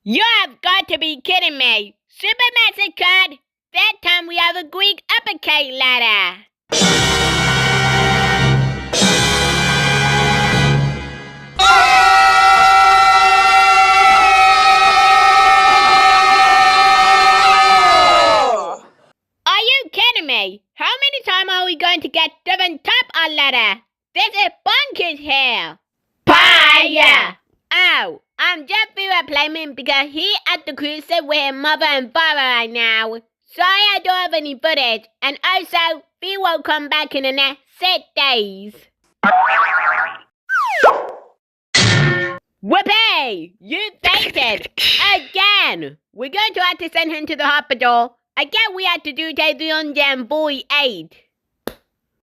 You have got to be kidding me! Super Massacre! That time we have a Greek uppercut ladder! Are you kidding me? How many times are we going to get different top our ladder? This is bonkers here! Fire! Oh, I'm just replaying because he at the cruise ship with his mother and father right now. Sorry I don't have any footage, and also, we will come back in the next 6 days. Whoopee! You fainted! Again! We're going to have to send him to the hospital. Again, we have to do day 348.